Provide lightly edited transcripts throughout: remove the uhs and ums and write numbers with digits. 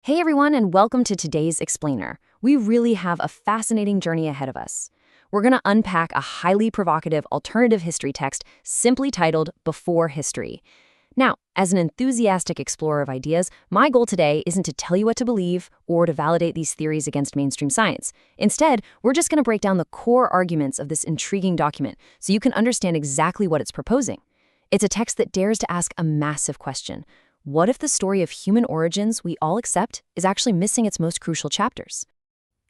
Hey everyone, and welcome to today's Explainer. We really have a fascinating journey ahead of us. We're going to unpack a highly provocative alternative history text simply titled Before History. Now, as an enthusiastic explorer of ideas, my goal today isn't to tell you what to believe or to validate these theories against mainstream science. Instead, we're just going to break down the core arguments of this intriguing document so you can understand exactly what it's proposing. It's a text that dares to ask a massive question. What if the story of human origins we all accept is actually missing its most crucial chapters?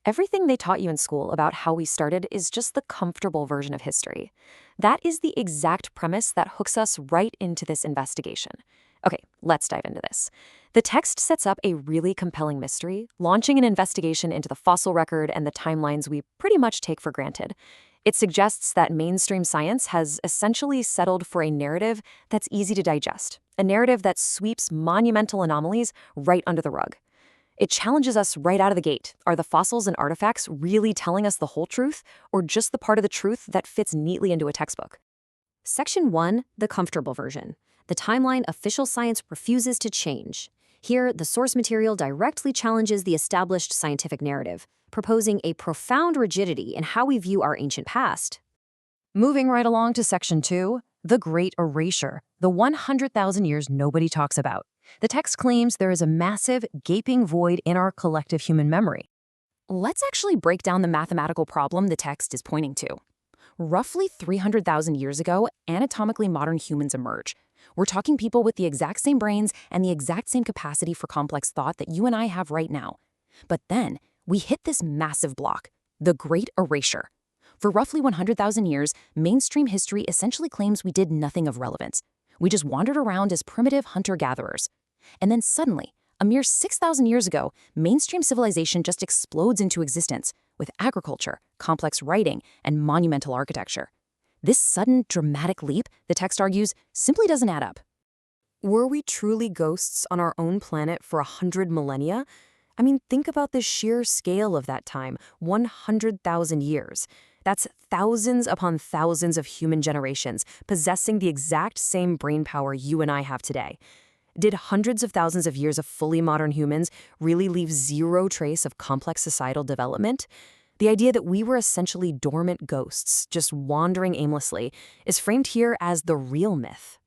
Everything they taught you in school about how we started is just the comfortable version of history. That is the exact premise that hooks us right into this investigation. Okay, let's dive into this. The text sets up a really compelling mystery, launching an investigation into the fossil record and the timelines we pretty much take for granted. It suggests that mainstream science has essentially settled for a narrative that's easy to digest, a narrative that sweeps monumental anomalies right under the rug. It challenges us right out of the gate. Are the fossils and artifacts really telling us the whole truth, or just the part of the truth that fits neatly into a textbook? Section 1, the comfortable version. The timeline official science refuses to change. Here, the source material directly challenges the established scientific narrative, proposing a profound rigidity in how we view our ancient past. Moving right along to Section 2, the Great Erasure, the 100,000 years nobody talks about. The text claims there is a massive, gaping void in our collective human memory. Let's actually break down the mathematical problem the text is pointing to. Roughly 300,000 years ago, anatomically modern humans emerge. We're talking people with the exact same brains and the exact same capacity for complex thought that you and I have right now. But then, we hit this massive block, the Great Erasure. For roughly 100,000 years, mainstream history essentially claims we did nothing of relevance. We just wandered around as primitive hunter-gatherers. And then suddenly, a mere 6,000 years ago, mainstream civilization just explodes into existence with agriculture, complex writing, and monumental architecture. This sudden, dramatic leap, the text argues, simply doesn't add up. Were we truly ghosts on our own planet for 100 millennia? I mean, think about the sheer scale of that time, 100,000 years. That's thousands upon thousands of human generations possessing the exact same brain power you and I have today. Did hundreds of thousands of years of fully modern humans really leave zero trace of complex societal development? The idea that we were essentially dormant ghosts, just wandering aimlessly, is framed here as the real myth.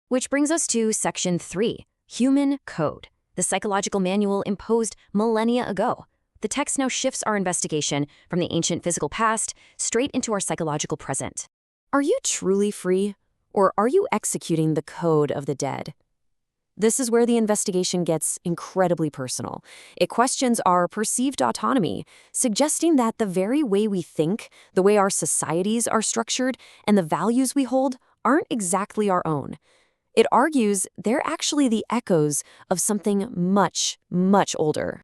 Which brings us to Section 3, Human Code, the psychological manual imposed millennia ago. The text now shifts our investigation from the ancient physical past straight into our psychological present. Are you truly free, or are you executing the code of the dead? This is where the investigation gets incredibly personal. It questions our perceived autonomy, suggesting that the very way we think, the way our societies are structured, and the values we hold aren't exactly our own. It argues they're actually the echoes of something much, much older.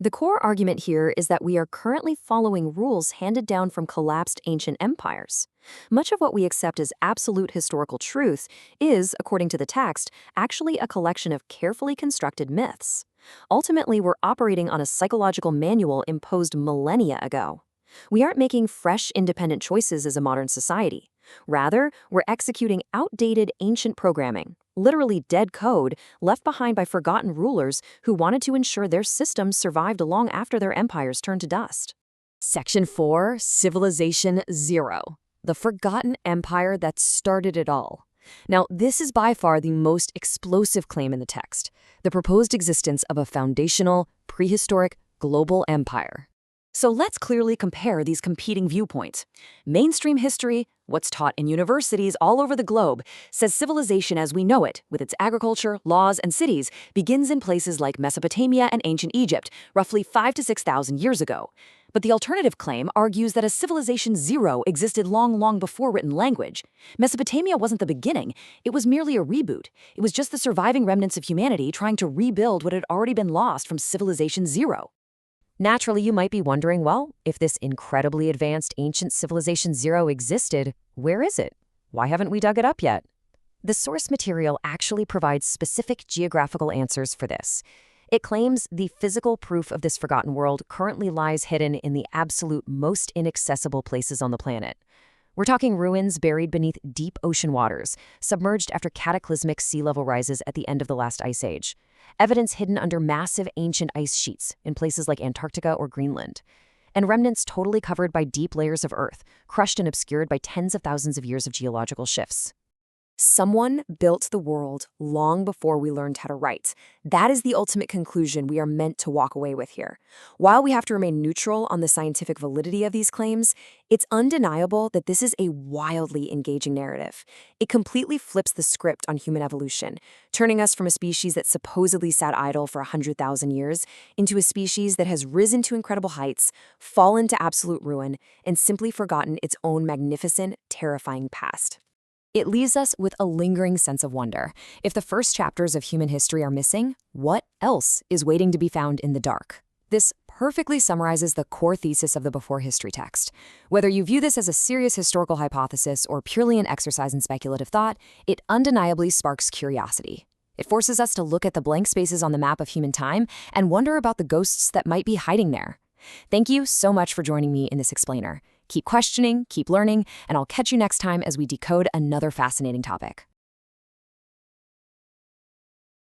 The core argument here is that we are currently following rules handed down from collapsed ancient empires. Much of what we accept as absolute historical truth is, according to the text, actually a collection of carefully constructed myths. Ultimately, we're operating on a psychological manual imposed millennia ago. We aren't making fresh, independent choices as a modern society. Rather, we're executing outdated ancient programming, literally dead code, left behind by forgotten rulers who wanted to ensure their systems survived long after their empires turned to dust. Section 4, Civilization Zero, the forgotten empire that started it all. Now, this is by far the most explosive claim in the text, the proposed existence of a foundational, prehistoric, global empire. So let's clearly compare these competing viewpoints. Mainstream history, what's taught in universities all over the globe, says civilization as we know it, with its agriculture, laws, and cities, begins in places like Mesopotamia and ancient Egypt, roughly 5,000 to 6,000 years ago. But the alternative claim argues that a civilization zero existed long before written language. Mesopotamia wasn't the beginning, it was merely a reboot. It was just the surviving remnants of humanity trying to rebuild what had already been lost from civilization zero. Naturally, you might be wondering, well, if this incredibly advanced ancient civilization zero existed, where is it? Why haven't we dug it up yet? The source material actually provides specific geographical answers for this. It claims the physical proof of this forgotten world currently lies hidden in the absolute most inaccessible places on the planet. We're talking ruins buried beneath deep ocean waters, submerged after cataclysmic sea level rises at the end of the last ice age. Evidence hidden under massive ancient ice sheets in places like Antarctica or Greenland. And remnants totally covered by deep layers of earth, crushed and obscured by tens of thousands of years of geological shifts. Someone built the world long before we learned how to write. That is the ultimate conclusion we are meant to walk away with here. While we have to remain neutral on the scientific validity of these claims, it's undeniable that this is a wildly engaging narrative. It completely flips the script on human evolution, turning us from a species that supposedly sat idle for 100,000 years into a species that has risen to incredible heights, fallen to absolute ruin, and simply forgotten its own magnificent, terrifying past. It leaves us with a lingering sense of wonder. If the first chapters of human history are missing, what else is waiting to be found in the dark? This perfectly summarizes the core thesis of the Before History text. Whether you view this as a serious historical hypothesis or purely an exercise in speculative thought, it undeniably sparks curiosity. It forces us to look at the blank spaces on the map of human time and wonder about the ghosts that might be hiding there. Thank you so much for joining me in this explainer. Keep questioning, keep learning, and I'll catch you next time as we decode another fascinating topic.